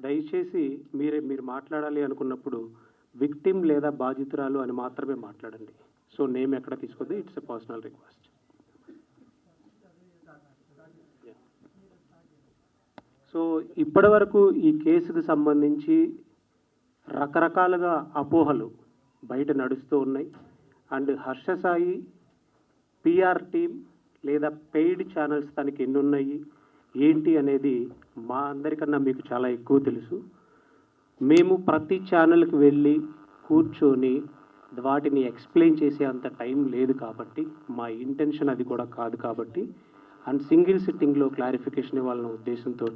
దయచేసి మీరు మాట్లాడాలి అనుకున్నప్పుడు విక్టిమ్ లేదా బాధితురాలు అని మాత్రమే మాట్లాడండి. సో నేమ్ ఎక్కడ తీసుకోవద్దు, it's a personal request. So ఇప్పటి వరకు ఈ కేసుకు సంబంధించి రకరకాలుగా అపోహలు బయట నడుస్తూ ఉన్నాయి. And Harsha Sai PR team లేదా పెయిడ్ ఛానల్స్ తనకి ఎన్ని ఉన్నాయి ఏంటి అనేది మా అందరికన్నా మీకు చాలా ఎక్కువ తెలుసు. మేము ప్రతి ఛానల్కి వెళ్ళి కూర్చొని వాటిని ఎక్స్ప్లెయిన్ చేసే అంత టైం లేదు కాబట్టి, మా ఇంటెన్షన్ అది కూడా కాదు కాబట్టి, అండ్ సింగిల్ సిట్టింగ్లో క్లారిఫికేషన్ ఇవ్వాలన్న ఉద్దేశంతో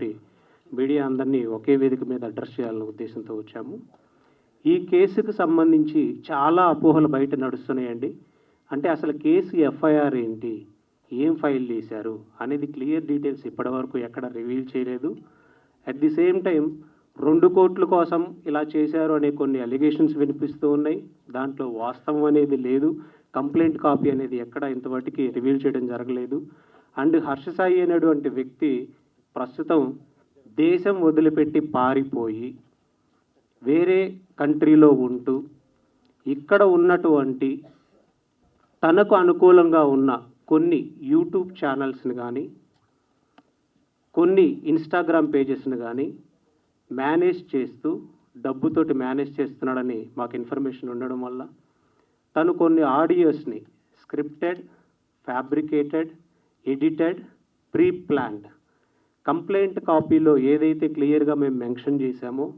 మీడియా అందరినీ ఒకే వేదిక మీద అడ్రస్ చేయాలన్న ఉద్దేశంతో వచ్చాము. ఈ కేసుకు సంబంధించి చాలా అపోహలు బయట నడుస్తున్నాయండి. అంటే అసలు కేసు ఎఫ్ఐఆర్ ఏంటి, ఏం ఫైల్ చేశారు అనేది క్లియర్ డీటెయిల్స్ ఇప్పటివరకు ఎక్కడ రివీల్ చేయలేదు. అట్ ది సేమ్ టైం 2 కోట్ల కోసం ఇలా చేశారు అనే కొన్ని అలిగేషన్స్ వినిపిస్తూ ఉన్నాయి. దాంట్లో వాస్తవం అనేది లేదు. కంప్లైంట్ కాపీ అనేది ఎక్కడ ఇంతవరకు రివీల్ చేయడం జరగలేదు. అండ్ హర్ష సాయి అనేటువంటి వ్యక్తి ప్రస్తుతం దేశం వదిలిపెట్టి పారిపోయి వేరే కంట్రీలో ఉంటూ ఇక్కడ ఉన్నటువంటి తనకు అనుకూలంగా ఉన్న కొన్ని యూట్యూబ్ ఛానల్స్ని కానీ కొన్ని ఇన్స్టాగ్రామ్ పేజెస్ని కానీ మేనేజ్ చేస్తూ డబ్బుతోటి మేనేజ్ చేస్తున్నాడని మాకు ఇన్ఫర్మేషన్ ఉండడం వల్ల తను కొన్ని ఆడియోస్ని scripted, fabricated, edited, pre planned complaint కాపీలో ఏదైతే క్లియర్గా మేము మెన్షన్ చేశామో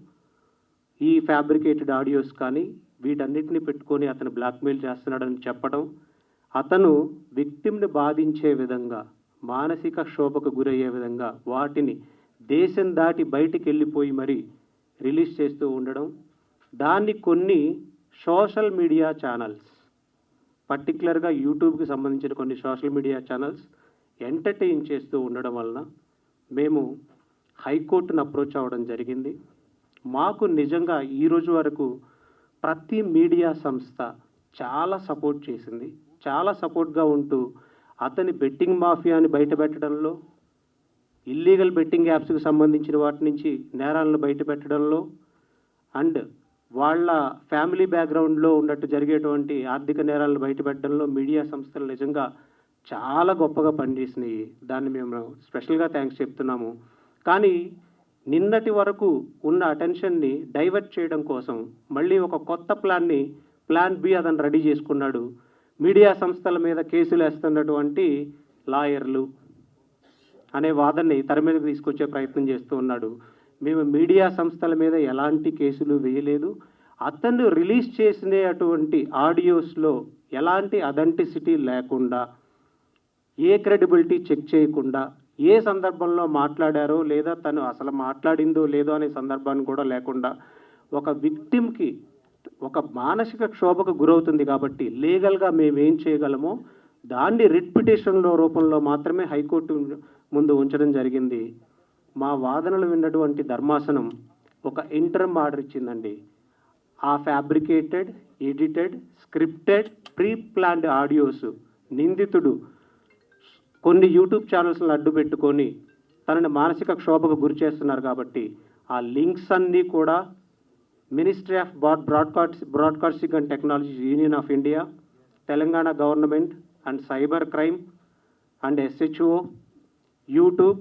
ఈ ఫ్యాబ్రికేటెడ్ ఆడియోస్ కానీ వీటన్నిటిని పెట్టుకొని అతను బ్లాక్మెయిల్ చేస్తున్నాడని చెప్పడం, అతను విక్టిమ్ని బాధించే విధంగా మానసిక క్షోభకు గురయ్యే విధంగా వాటిని దేశం దాటి బయటికి వెళ్ళిపోయి మరీ రిలీజ్ చేస్తూ ఉండడం, దాన్ని కొన్ని సోషల్ మీడియా ఛానల్స్ పర్టికులర్గా యూట్యూబ్కి సంబంధించిన కొన్ని సోషల్ మీడియా ఛానల్స్ ఎంటర్టైన్ చేస్తూ ఉండడం వలన మేము హైకోర్టును అప్రోచ్ అవ్వడం జరిగింది. మాకు నిజంగా ఈరోజు వరకు ప్రతి మీడియా సంస్థ చాలా సపోర్ట్ చేసింది. చాలా సపోర్ట్గా ఉంటూ అతని బెట్టింగ్ మాఫియాని బయటపెట్టడంలో, ఇల్లీగల్ బెట్టింగ్ యాప్స్కి సంబంధించిన వాటి నుంచి నేరాలను బయటపెట్టడంలో, అండ్ వాళ్ళ ఫ్యామిలీ బ్యాక్గ్రౌండ్లో ఉన్నట్టు జరిగేటువంటి ఆర్థిక నేరాలను బయటపెట్టడంలో మీడియా సంస్థలు నిజంగా చాలా గొప్పగా పనిచేసినాయి. దాన్ని మేము స్పెషల్గా థ్యాంక్స్ చెప్తున్నాము. కానీ నిన్నటి వరకు ఉన్న అటెన్షన్ని డైవర్ట్ చేయడం కోసం మళ్ళీ ఒక కొత్త ప్లాన్ బి అతను రెడీ చేసుకున్నాడు. మీడియా సంస్థల మీద కేసులు వేస్తున్నటువంటి లాయర్లు అనే వాదనని తెర మీదకి తీసుకొచ్చే ప్రయత్నం చేస్తూ ఉన్నాడు. మేము మీడియా సంస్థల మీద ఎలాంటి కేసులు వేయలేదు. అతను రిలీజ్ చేసినటువంటి ఆడియోస్లో ఎలాంటి అథెంటిసిటీ లేకుండా, ఏ క్రెడిబిలిటీ చెక్ చేయకుండా, ఏ సందర్భంలో మాట్లాడారో లేదా తను అసలు మాట్లాడిందో లేదో అనే సందర్భాన్ని కూడా లేకుండా ఒక విక్టిమ్కి ఒక మానసిక క్షోభకు గురవుతుంది కాబట్టి లీగల్గా మేము ఏం చేయగలమో దాన్ని రిట్ పిటిషన్లో రూపంలో మాత్రమే హైకోర్టు ముందు ఉంచడం జరిగింది. మా వాదనలు విన్నటువంటి ధర్మాసనం ఒక ఇంటర్మ్ ఆర్డర్ ఇచ్చిందండి. ఆ fabricated, edited, scripted, pre planned audios నిందితుడు కొన్ని యూట్యూబ్ ఛానల్స్ని అడ్డు పెట్టుకొని తనని మానసిక క్షోభకు గురి చేస్తున్నారు కాబట్టి ఆ లింక్స్ అన్నీ కూడా ministry of broadcasting and technology union of India, Telangana government and cyber crime and SHO, YouTube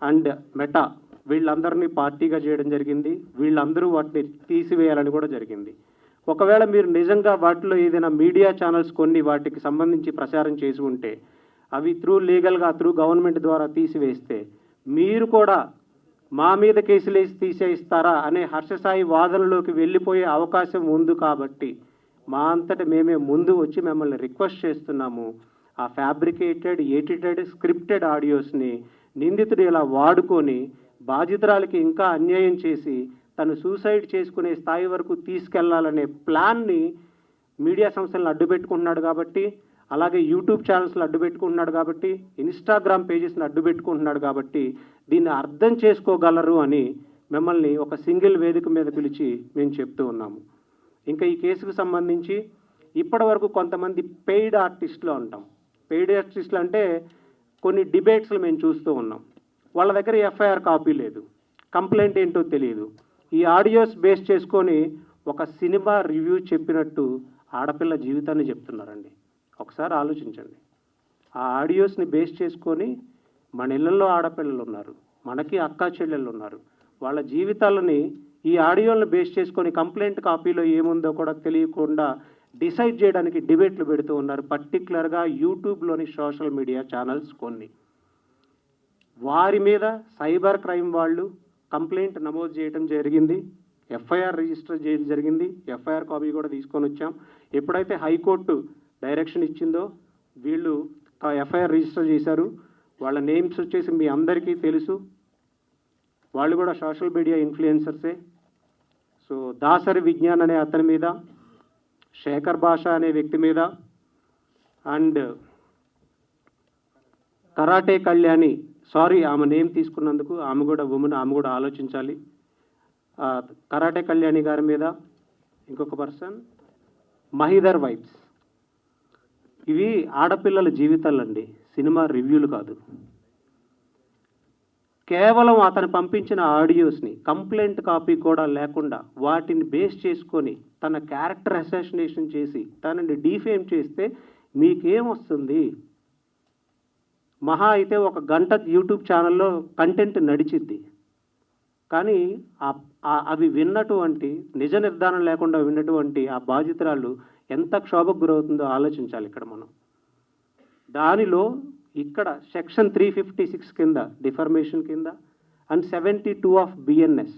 and meta వీళ్ళందరినీ పార్టీగా చేయడం జరిగింది. వీళ్ళందరూ వాటిని తీసివేయాలని కూడా జరిగింది. ఒకవేళ మీరు నిజంగా వాటిలో ఏదైనా మీడియా ఛానల్స్ కొన్ని వాటికి సంబంధించి ప్రచారం చేసి ఉంటే అవి లీగల్గా త్రూ గవర్నమెంట్ ద్వారా తీసివేస్తే మీరు కూడా మా మీద కేసులు వేసి తీసేయిస్తారా అనే హర్ష సాయి వాదనలోకి వెళ్ళిపోయే అవకాశం ఉంది కాబట్టి మా అంతటా మేమే ముందు వచ్చి మిమ్మల్ని రిక్వెస్ట్ చేస్తున్నాము. ఆ ఫ్యాబ్రికేటెడ్, ఎడిటెడ్, స్క్రిప్టెడ్ ఆడియోస్ని నిందితుడు ఇలా వాడుకొని బాధితురాలకి ఇంకా అన్యాయం చేసి తను సూసైడ్ చేసుకునే స్థాయి వరకు తీసుకెళ్లాలనే ప్లాన్ని మీడియా సంస్థలను అడ్డుపెట్టుకుంటున్నాడు కాబట్టి, అలాగే యూట్యూబ్ ఛానల్స్ని అడ్డుపెట్టుకుంటున్నాడు కాబట్టి, ఇన్స్టాగ్రామ్ పేజెస్ని అడ్డుపెట్టుకుంటున్నాడు కాబట్టి దీన్ని అర్థం చేసుకోగలరు అని మిమ్మల్ని ఒక సింగిల్ వేదిక మీద పిలిచి మేము చెప్తూ ఉన్నాము. ఇంకా ఈ కేసుకు సంబంధించి ఇప్పటి వరకు కొంతమంది పెయిడ్ ఆర్టిస్టులు అంటాం. పెయిడ్ ఆర్టిస్టులు అంటే కొన్ని డిబేట్స్లు మేము చూస్తూ ఉన్నాం. వాళ్ళ దగ్గర ఎఫ్ఐఆర్ కాపీ లేదు, కంప్లైంట్ ఏంటో తెలియదు. ఈ ఆడియోస్ బేస్ చేసుకొని ఒక సినిమా రివ్యూ చెప్పినట్టు ఆడపిల్ల జీవితాన్ని చెప్తున్నారండి. ఒకసారి ఆలోచించండి. ఆ ఆడియోస్ని బేస్ చేసుకొని మన ఇళ్ళల్లో ఆడపిల్లలు ఉన్నారు, మనకి అక్కా చెల్లెళ్ళు ఉన్నారు, వాళ్ళ జీవితాలని ఈ ఆడియోలను బేస్ చేసుకొని కంప్లైంట్ కాపీలో ఏముందో కూడా తెలియకుండా డిసైడ్ చేయడానికి డిబేట్లు పెడుతూ ఉన్నారు. పర్టికులర్గా యూట్యూబ్లోని సోషల్ మీడియా ఛానల్స్ కొన్ని. వారి మీద సైబర్ క్రైమ్ వాళ్ళు కంప్లైంట్ నమోదు చేయడం జరిగింది, ఎఫ్ఐఆర్ రిజిస్టర్ చేయడం జరిగింది. ఎఫ్ఐఆర్ కాపీ కూడా తీసుకొని వచ్చాం. ఎప్పుడైతే హైకోర్టు డైరెక్షన్ ఇచ్చిందో వీళ్ళు ఎఫ్ఐఆర్ రిజిస్టర్ చేశారు. వాళ్ళ నేమ్స్ వచ్చేసి మీ అందరికీ తెలుసు, వాళ్ళు కూడా సోషల్ మీడియా ఇన్ఫ్లుయెన్సర్సే. సో దాసరి విజ్ఞాన్ అనే అతని మీద, శేఖర్ భాష అనే వ్యక్తి మీద, అండ్ కరాటే కళ్యాణి, సారీ ఆమె నేమ్ తీసుకున్నందుకు, ఆమె కూడా ఉమెన్, ఆమె కూడా ఆలోచించాలి. కరాటే కళ్యాణి గారి మీద ఇంకొక పర్సన్ మహిదర్ వైబ్స్. ఇవి ఆడపిల్లల జీవితాలండి, సినిమా రివ్యూలు కాదు. కేవలం అతను పంపించిన ఆడియోస్ని కంప్లైంట్ కాపీ కూడా లేకుండా వాటిని బేస్ చేసుకొని తన క్యారెక్టర్ అసాసినేషన్ చేసి తనని డీఫేమ్ చేస్తే మీకేమొస్తుంది? మహా అయితే ఒక గంట యూట్యూబ్ ఛానల్లో కంటెంట్ నడిచిద్ది, కానీ అవి విన్నటువంటి నిజ నిర్ధారణ లేకుండా విన్నటువంటి ఆ బాధితురాలు ఎంత క్షోభకు గురవుతుందో ఆలోచించాలి ఇక్కడ మనం. దానిలో ఇక్కడ సెక్షన్ 356 కింద డిఫర్మేషన్ కింద అండ్ 72 ఆఫ్ బిఎన్ఎస్,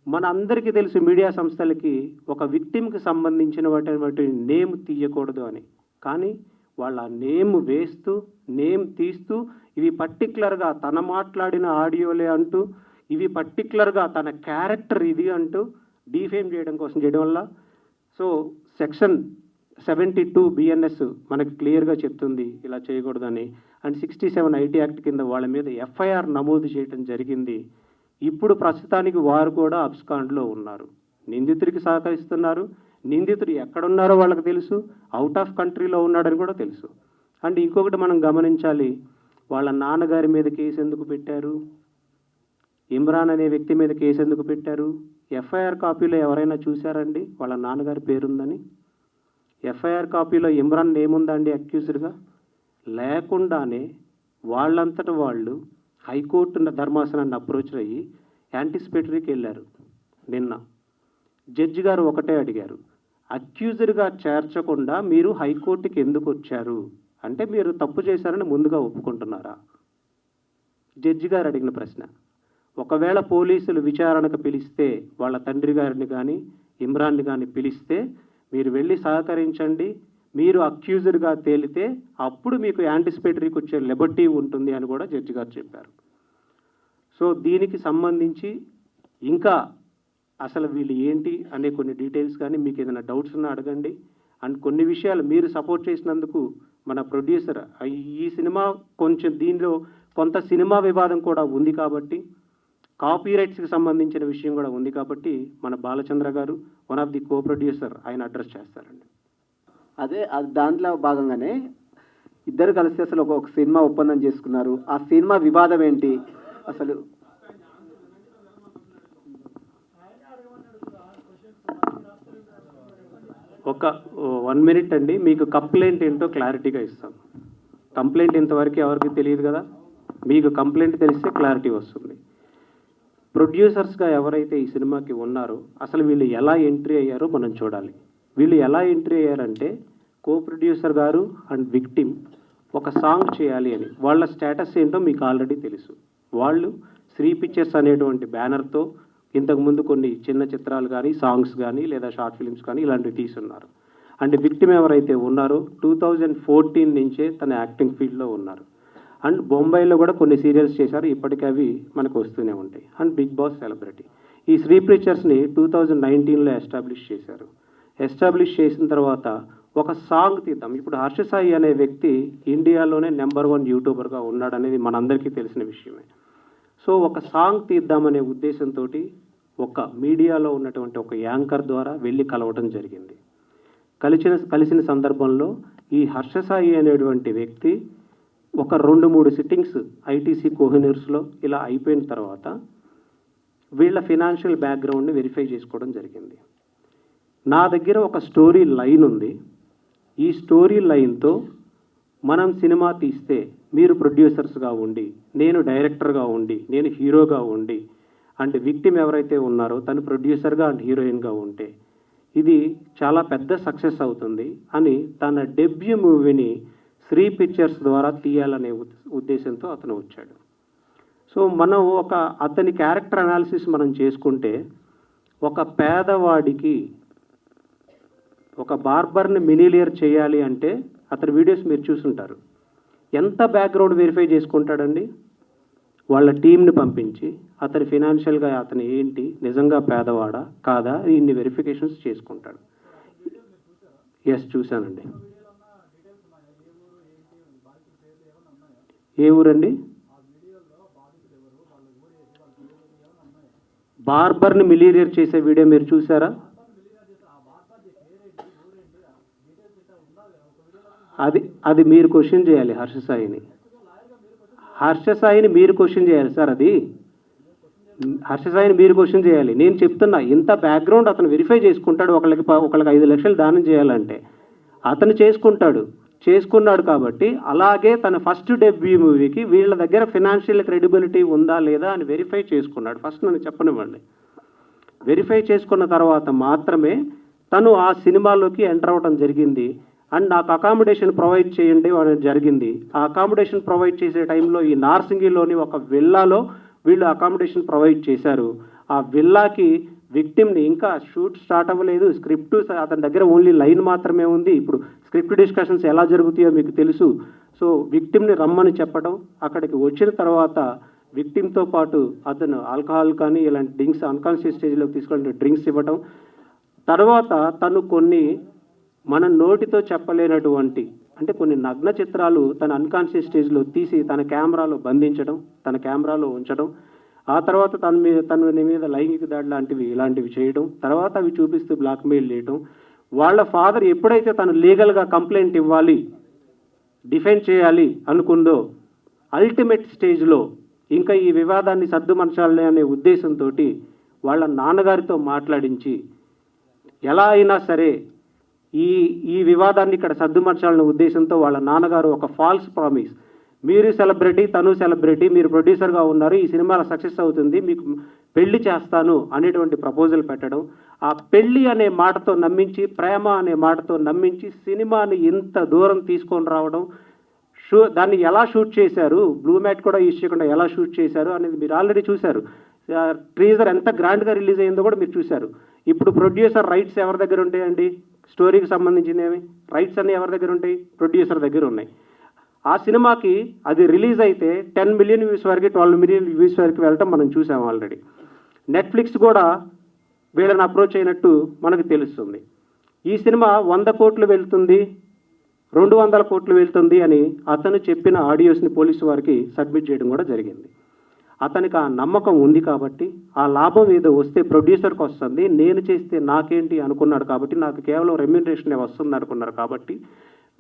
మన అందరికీ తెలుసు మీడియా సంస్థలకి ఒక విక్టిమ్కి సంబంధించినటువంటి నేమ్ తీయకూడదు అని. కానీ వాళ్ళ నేమ్ వేస్తూ నేమ్ తీస్తూ ఇవి పర్టికులర్గా తన మాట్లాడిన ఆడియోలే అంటూ, ఇవి పర్టికులర్గా తన క్యారెక్టర్ ఇది అంటూ డీఫేమ్ చేయడం కోసం చేయడం వల్ల, సో సెక్షన్ 72 బిఎన్ఎస్ మనకి క్లియర్గా చెప్తుంది ఇలా చేయకూడదని. అండ్ 67 ఐటీ యాక్ట్ కింద వాళ్ళ మీద ఎఫ్ఐఆర్ నమోదు చేయడం జరిగింది. ఇప్పుడు ప్రస్తుతానికి వారు కూడా అబ్స్కాండ్లో ఉన్నారు, నిందితుడికి సహకరిస్తున్నారు. నిందితుడు ఎక్కడున్నారో వాళ్ళకి తెలుసు, అవుట్ ఆఫ్ కంట్రీలో ఉన్నాడని కూడా తెలుసు. అండ్ ఇంకొకటి మనం గమనించాలి, వాళ్ళ నాన్నగారి మీద కేసు ఎందుకు పెట్టారు, ఇమ్రాన్ అనే వ్యక్తి మీద కేసు ఎందుకు పెట్టారు? ఎఫ్ఐఆర్ కాపీలో ఎవరైనా చూశారండి వాళ్ళ నాన్నగారి పేరుందని? ఎఫ్ఐఆర్ కాపీలో ఇమ్రాన్ ఏముందండి అక్యూజ్డ్గా? లేకుండానే వాళ్ళంతట వాళ్ళు హైకోర్టు ధర్మాసనాన్ని అప్రోచ్ అయ్యి యాంటిసిపేటరీకి వెళ్ళారు. నిన్న జడ్జి గారు ఒకటే అడిగారు, అక్యూజ్డ్గా చేర్చకుండా మీరు హైకోర్టుకి ఎందుకు వచ్చారు అంటే మీరు తప్పు చేశారని ముందుగా ఒప్పుకుంటున్నారా? జడ్జి గారు అడిగిన ప్రశ్న. ఒకవేళ పోలీసులు విచారణకు పిలిస్తే వాళ్ళ తండ్రి గారిని కానీ ఇమ్రాన్ని కానీ పిలిస్తే మీరు వెళ్ళి సహకరించండి, మీరు అక్యూజ్డ్గా తేలితే అప్పుడు మీకు యాంటిసిపేటరీకి వచ్చే లిబర్టీ ఉంటుంది అని కూడా జడ్జి గారు చెప్పారు. సో దీనికి సంబంధించి ఇంకా అసలు వీళ్ళు ఏంటి అనే కొన్ని డీటెయిల్స్ కానీ మీకు ఏదైనా డౌట్స్ ఉన్నా అడగండి. అండ్ కొన్ని విషయాలు మీరు సపోర్ట్ చేసినందుకు మన ప్రొడ్యూసర్, ఈ సినిమా కొంచెం దీనిలో కొంత సినిమా వివాదం కూడా ఉంది కాబట్టి, కాపీరైట్స్కి సంబంధించిన విషయం కూడా ఉంది కాబట్టి మన బాలచంద్ర గారు one of the co producer, ఆయన అడ్రస్ చేస్తారండి. అదే దాంట్లో భాగంగానే ఇద్దరు కలిసి అసలు ఒక సినిమా ఒప్పందం చేసుకున్నారు. ఆ సినిమా వివాదం ఏంటి అసలు? ఒక 1 minute అండి, మీకు కంప్లైంట్ ఏంటో క్లారిటీగా ఇస్తాం. కంప్లైంట్ ఇంతవరకు ఎవరికి తెలియదు కదా, మీకు కంప్లైంట్ తెలిస్తే క్లారిటీ వస్తుంది. ప్రొడ్యూసర్స్గా ఎవరైతే ఈ సినిమాకి ఉన్నారో అసలు వీళ్ళు ఎలా ఎంట్రీ అయ్యారో మనం చూడాలి. వీళ్ళు ఎలా ఎంట్రీ అయ్యారంటే, కో ప్రొడ్యూసర్ గారు అండ్ విక్టిమ్ ఒక సాంగ్ చేయాలి అని, వాళ్ళ స్టేటస్ ఏంటో మీకు ఆల్రెడీ తెలుసు. వాళ్ళు శ్రీ పిక్చర్స్ అనేటువంటి బ్యానర్తో ఇంతకుముందు కొన్ని చిన్న చిత్రాలు కానీ సాంగ్స్ కానీ లేదా షార్ట్ ఫిల్మ్స్ కానీ ఇలాంటివి తీసున్నారు. అండ్ విక్టిమ్ ఎవరైతే ఉన్నారో 2014 నుంచే తన యాక్టింగ్ ఫీల్డ్లో ఉన్నారు. అండ్ బొంబాయిలో కూడా కొన్ని సీరియల్స్ చేశారు, ఇప్పటికీ అవి మనకు వస్తూనే ఉంటాయి. And big boss celebrity. ఈ శ్రీ పిక్చర్స్ని 2019లో ఎస్టాబ్లిష్ చేశారు. ఎస్టాబ్లిష్ చేసిన తర్వాత ఒక సాంగ్ తీద్దాం. ఇప్పుడు హర్ష సాయి అనే వ్యక్తి ఇండియాలోనే నెంబర్ 1 యూట్యూబర్గా ఉన్నాడనేది మనందరికీ తెలిసిన విషయమే. సో ఒక సాంగ్ తీద్దామనే ఉద్దేశంతో ఒక మీడియాలో ఉన్నటువంటి ఒక యాంకర్ ద్వారా వెళ్ళి కలవడం జరిగింది. కలిసిన సందర్భంలో ఈ హర్ష సాయి అనేటువంటి వ్యక్తి ఒక 2-3 సిట్టింగ్స్ ఐటీసీ కోహినూర్స్లో ఇలా అయిపోయిన తర్వాత వీళ్ళ ఫినాన్షియల్ బ్యాక్గ్రౌండ్ని వెరిఫై చేసుకోవడం జరిగింది. నా దగ్గర ఒక స్టోరీ లైన్ ఉంది. ఈ స్టోరీ లైన్తో మనం సినిమా తీస్తే మీరు ప్రొడ్యూసర్స్గా ఉండి, నేను డైరెక్టర్గా ఉండి, నేను హీరోగా ఉండి, అండ్ విక్టిమ్ ఎవరైతే ఉన్నారో తను ప్రొడ్యూసర్గా అండ్ హీరోయిన్గా ఉంటే ఇది చాలా పెద్ద సక్సెస్ అవుతుంది అని తన డెబ్యూ మూవీని శ్రీ పిక్చర్స్ ద్వారా తీయాలనే ఉద్దేశంతో అతను వచ్చాడు. సో మనం అతని క్యారెక్టర్ అనాలిసిస్ మనం చేసుకుంటే, ఒక పేదవాడికి ఒక బార్బర్ని మినిలియర్ చేయాలి అంటే అతని వీడియోస్ మీరు చూసుంటారు. ఎంత బ్యాక్గ్రౌండ్ వెరిఫై చేసుకుంటాడండి? వాళ్ళ టీంని పంపించి అతని ఫినాన్షియల్గా అతను ఏంటి, నిజంగా పేదవాడా కాదా, ఇన్ని వెరిఫికేషన్స్ చేసుకుంటాడు. ఎస్, చూశానండి. ఏ ఊరండి? బార్బర్ని మిలీనియర్ చేసే వీడియో మీరు చూసారా? అది మీరు క్వశ్చన్ చేయాలి హర్షసాయిని. మీరు క్వశ్చన్ చేయాలి సార్. అది హర్షసాయిని మీరు క్వశ్చన్ చేయాలి. నేను చెప్తున్నా, ఇంత బ్యాక్గ్రౌండ్ అతను వెరిఫై చేసుకుంటాడు. ఒకళ్ళకి 5 లక్షలు దానం చేయాలంటే అతను చేసుకున్నాడు కాబట్టి, అలాగే తన ఫస్ట్ డెబ్యూ మూవీకి వీళ్ళ దగ్గర ఫినాన్షియల్ క్రెడిబిలిటీ ఉందా లేదా అని వెరిఫై చేసుకున్నాడు. ఫస్ట్ నన్ను చెప్పనివ్వండి. వెరిఫై చేసుకున్న తర్వాత మాత్రమే తను ఆ సినిమాలోకి ఎంటర్ అవ్వడం జరిగింది. అండ్ నాకు అకామిడేషన్ ప్రొవైడ్ చేయండి అనేది జరిగింది. ఆ అకామిడేషన్ ప్రొవైడ్ చేసే టైంలో ఈ నార్సింగిలోని ఒక విల్లాలో వీళ్ళు అకామిడేషన్ ప్రొవైడ్ చేశారు. ఆ విల్లాకి విక్టిమ్ని ఇంకా షూట్ స్టార్ట్ అవ్వలేదు. స్క్రిప్ట్ అతని దగ్గర ఓన్లీ లైన్ మాత్రమే ఉంది. ఇప్పుడు స్క్రిప్ట్ డిస్కషన్స్ ఎలా జరుగుతాయో మీకు తెలుసు. సో విక్టిమ్ని రమ్మని చెప్పడం, అక్కడికి వచ్చిన తర్వాత విక్టిమ్తో పాటు అతను ఆల్కహాల్ కానీ ఇలాంటి డ్రింక్స్ అన్కాన్షియస్ స్టేజ్లోకి తీసుకొని డ్రింక్స్ ఇవ్వడం, తర్వాత తను కొన్ని మన నోటితో చెప్పలేనటువంటి అంటే కొన్ని నగ్న చిత్రాలు తన అన్కాన్షియస్ స్టేజ్లో తీసి తన కెమెరాలో బంధించడం, తన కెమెరాలో ఉంచడం, ఆ తర్వాత తన మీద లైంగిక దాడి ఇలాంటివి చేయడం, తర్వాత అవి చూపిస్తూ బ్లాక్మెయిల్ చేయడం. వాళ్ళ ఫాదర్ ఎప్పుడైతే తను లీగల్గా కంప్లైంట్ ఇవ్వాలి, డిఫెండ్ చేయాలి అనుకుందో, అల్టిమేట్ స్టేజ్లో ఇంకా ఈ వివాదాన్ని సర్దుమర్చాలి అనే ఉద్దేశంతో వాళ్ళ నాన్నగారితో మాట్లాడించి ఎలా అయినా సరే ఈ వివాదాన్ని ఇక్కడ సర్దుమర్చాలనే ఉద్దేశంతో వాళ్ళ నాన్నగారు ఒక ఫాల్స్ ప్రామిస్, మీరు సెలబ్రిటీ, తను సెలబ్రిటీ, మీరు ప్రొడ్యూసర్గా ఉన్నారు, ఈ సినిమాలో సక్సెస్ అవుతుంది, మీకు పెళ్లి చేస్తాను అనేటువంటి ప్రపోజల్ పెట్టడం, ఆ పెళ్లి అనే మాటతో నమ్మించి, ప్రేమ అనే మాటతో నమ్మించి సినిమాని ఇంత దూరం తీసుకొని రావడం, దాన్ని ఎలా షూట్ చేశారు, బ్లూ మ్యాట్ కూడా యూజ్ చేయకుండా ఎలా షూట్ చేశారు అనేది మీరు ఆల్రెడీ చూశారు. ట్రీజర్ ఎంత గ్రాండ్గా రిలీజ్ అయిందో కూడా మీరు చూశారు. ఇప్పుడు ప్రొడ్యూసర్ రైట్స్ ఎవరి దగ్గర ఉంటాయండి? స్టోరీకి సంబంధించినవి రైట్స్ అన్నీ ఎవరి దగ్గర ఉంటాయి? ప్రొడ్యూసర్ దగ్గర ఉన్నాయి. ఆ సినిమాకి అది రిలీజ్ అయితే 10 మిలియన్ వ్యూస్ వరకు, 12 మిలియన్ వ్యూస్ వరకు వెళ్ళటం మనం చూసాం ఆల్రెడీ. నెట్ఫ్లిక్స్ కూడా వీళ్ళని అప్రోచ్ అయినట్టు మనకు తెలుస్తుంది. ఈ సినిమా 100 కోట్లు వెళ్తుంది, 200 కోట్లు వెళ్తుంది అని అతను చెప్పిన ఆడియోస్ని పోలీసు వారికి సబ్మిట్ చేయడం కూడా జరిగింది. అతనికి ఆ నమ్మకం ఉంది కాబట్టి, ఆ లాభం ఏదో వస్తే ప్రొడ్యూసర్కి వస్తుంది, నేను చేస్తే నాకేంటి అనుకున్నాడు కాబట్టి, నాకు కేవలం రెమ్యూనరేషన్ వస్తుంది అనుకున్నారు కాబట్టి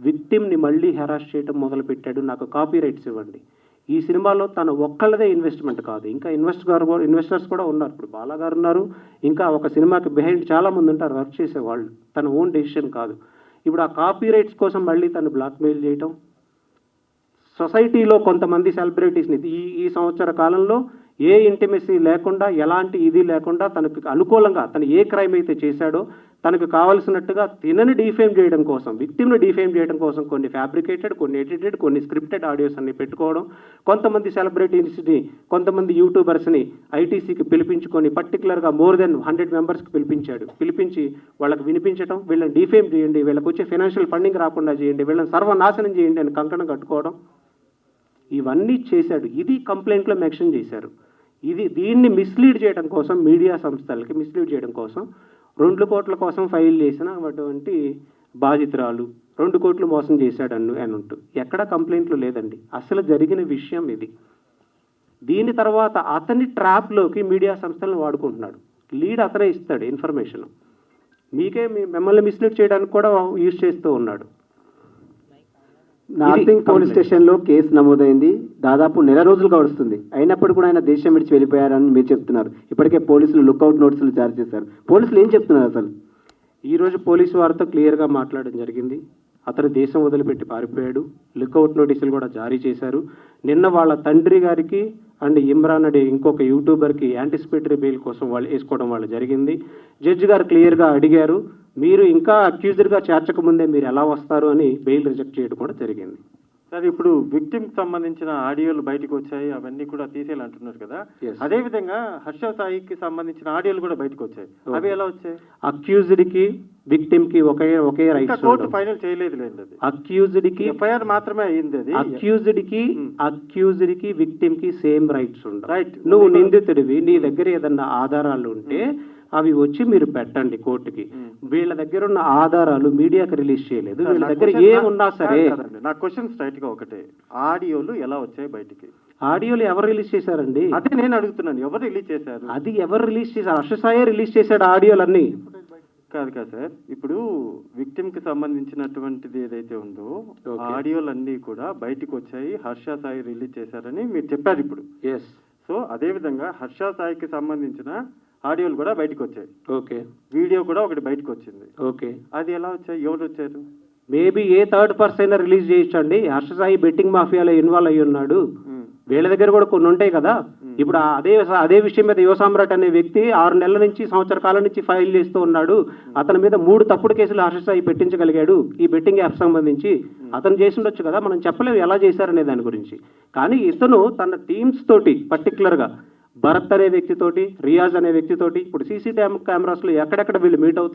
విక్టిమ్ని మళ్ళీ హెరాస్ చేయడం మొదలుపెట్టాడు. నాకు కాపీ రైట్స్ ఇవ్వండి. ఈ సినిమాలో తన ఒక్కళ్ళదే ఇన్వెస్ట్మెంట్ కాదు, ఇంకా ఇన్వెస్టర్స్ కూడా ఉన్నారు. ఇప్పుడు బాలాగారు ఉన్నారు, ఇంకా ఒక సినిమాకి బిహైండ్ చాలామంది ఉంటారు వర్క్ చేసేవాళ్ళు. తన ఓన్ డెసిషన్ కాదు. ఇప్పుడు ఆ కాపీ రైట్స్ కోసం మళ్ళీ తను బ్లాక్మెయిల్ చేయటం, సొసైటీలో కొంతమంది సెలబ్రిటీస్ని ఈ సంవత్సర కాలంలో ఏ ఇంటిమెసీ లేకుండా, ఎలాంటి ఇది లేకుండా, తనకు అనుకూలంగా తను ఏ క్రైమ్ అయితే చేశాడో తనకు కావాల్సినట్టుగా తినని డిఫేమ్ చేయడం కోసం, విక్టిమ్ని డిఫేమ్ చేయడం కోసం కొన్ని ఫ్యాబ్రికేటెడ్, కొన్ని ఎడిటెడ్, కొన్ని స్క్రిప్టెడ్ ఆడియోస్ అన్ని పెట్టుకోవడం, కొంతమంది సెలబ్రిటీస్ని, కొంతమంది యూట్యూబర్స్ని ఐటీసీకి పిలిపించుకొని పర్టికులర్గా మోర్ దెన్ 100 మెంబర్స్కి పిలిపించి వాళ్ళకి వినిపించడం, వీళ్ళని డిఫేమ్ చేయండి, వీళ్ళకి వచ్చే ఫైనాన్షియల్ ఫండింగ్ రాకుండా చేయండి, వీళ్ళని సర్వనాశనం చేయండి అని కంకణం కట్టుకోవడం, ఇవన్నీ చేశాడు. ఇది కంప్లైంట్లో మెన్షన్ చేశారు. దీన్ని మిస్లీడ్ చేయడం కోసం, మీడియా సంస్థలకి మిస్లీడ్ చేయడం కోసం 2 కోట్ల కోసం ఫైల్ చేసిన అటువంటి బాధితురాలు 2 కోట్లు మోసం చేశాడు అని ఉంటూ ఎక్కడ కంప్లైంట్లు లేదండి. అసలు జరిగిన విషయం ఇది. దీని తర్వాత అతని ట్రాప్లోకి మీడియా సంస్థలను వాడుకుంటున్నాడు. లీడ్ అతనే ఇస్తాడు ఇన్ఫర్మేషన్. మిమ్మల్ని మిస్లీడ్ చేయడానికి కూడా యూజ్ చేస్తూ ఉన్నాడు. నార్సింగ్ పోలీస్ స్టేషన్లో కేసు నమోదైంది, దాదాపు నెల రోజులు గడుస్తుంది. అయినప్పుడు కూడా ఆయన దేశం విడిచి వెళ్ళిపోయారని మీరు చెప్తున్నారు. ఇప్పటికే పోలీసులు లుక్అవుట్ నోటీసులు జారీ చేశారు. పోలీసులు ఏం చెప్తున్నారు అసలు? ఈరోజు పోలీసు వారితో క్లియర్గా మాట్లాడడం జరిగింది. అతను దేశం వదిలిపెట్టి పారిపోయాడు. లుక్అవుట్ నోటీసులు కూడా జారీ చేశారు. నిన్న వాళ్ళ తండ్రి గారికి అండ్ ఇమ్రాన్ అనే ఇంకొక యూట్యూబర్కి యాంటిసిపేటరీ బెయిల్ కోసం వాళ్ళు వేసుకోవడం వాళ్ళు జరిగింది. జడ్జి గారు క్లియర్గా అడిగారు, మీరు ఇంకా అక్యూజ్డ్గా చేర్చక ముందే మీరు ఎలా వస్తారు అని బెయిల్ రిజెక్ట్ చేయడం కూడా జరిగింది. సార్, ఇప్పుడు విక్టిమ్ కి సంబంధించిన ఆడియోలు బయటకు వచ్చాయి, అవన్నీ కూడా తీసేయాలంటున్నారు కదా. Yes. అదే విధంగా హర్ష సాయికి సంబంధించిన ఆడియోలు కూడా బయటకు వచ్చాయి. అవి ఎలా వచ్చాయి? అక్యూజ్డ్కి విక్టిమ్ కి ఒకే ఇంకా రైట్స్. కోర్టు ఫైనల్ చేయలేదు లేండి. అది అక్యూజ్డ్ కి ఎఫ్ఐఆర్ మాత్రమే అయింది. అది అక్యూజ్డ్ కి విక్టిమ్ కి సేమ్ రైట్స్ ఉండవు. రైట్. నువ్వు నిందితుడివి, నీ దగ్గర ఏదన్నా ఆధారాలు ఉంటే అవి వచ్చి మీరు పెట్టండి కోర్టుకి. వీళ్ళ దగ్గర ఉన్న ఆధారాలు మీడియాకి రిలీజ్ చేయలేదు. వీళ్ళ దగ్గర ఏమున్నా సరే. నా క్వశ్చన్ స్ట్రైట్ గా ఒకటే, ఆడియోలు ఎలా వచ్చాయి బయటికి? ఆడియోలు ఎవరు రిలీజ్ చేశారండి? అదే నేను అడుగుతున్నాను, ఎవరు రిలీజ్ చేశారు? అది ఎవరు రిలీజ్ చేశారు? హర్ష సాయే రిలీజ్ చేశాడు ఆడియోలన్నీ. కాదు సార్, ఇప్పుడు విక్టిమ్ కి సంబంధించినటువంటిది ఏదైతే ఉందో ఆడియోలన్నీ కూడా బయటికి వచ్చాయి, హర్ష సాయి రిలీజ్ చేశారని మీరు చెప్పారు ఇప్పుడు. ఎస్. సో అదే విధంగా హర్ష సాయికి సంబంధించిన ఆడియోలు కూడా బయటకు వచ్చాయి. ఓకే. వీడియో కూడా ఒకటి బయటకు వచ్చింది. ఓకే. అది ఎలా వచ్చాయి? ఎవరు వచ్చారు? మేబీ ఏ థర్డ్ పర్సన్ రిలీజ్ చేయొచ్చండి. హర్ష సాయి బెట్టింగ్ మాఫియాలో ఇన్వాల్వ్ అయ్యి ఉన్నాడు. వీళ్ళ దగ్గర కూడా కొన్ని ఉంటాయి కదా. ఇప్పుడు అదే విషయం మీద యువ సామ్రాట్ అనే వ్యక్తి 6 నెలల నుంచి సంవత్సర కాలం నుంచి ఫైల్ చేస్తూ ఉన్నాడు. అతని మీద 3 తప్పుడు కేసులు హర్ష సాయి పెట్టించగలిగాడు ఈ బెట్టింగ్ యాప్ సంబంధించి. అతను చేసిండొచ్చు కదా, మనం చెప్పలేము ఎలా చేశారనే దాని గురించి. కానీ ఇతను తన టీమ్స్ తోటి పర్టికులర్గా భరత్ అనే వ్యక్తితోటి, రియాజ్ అనే వ్యక్తితోటి ఇప్పుడు సీసీ కెమెరాస్ లో ఎక్కడెక్కడ వీళ్ళు మీట్ అవుతున్నారు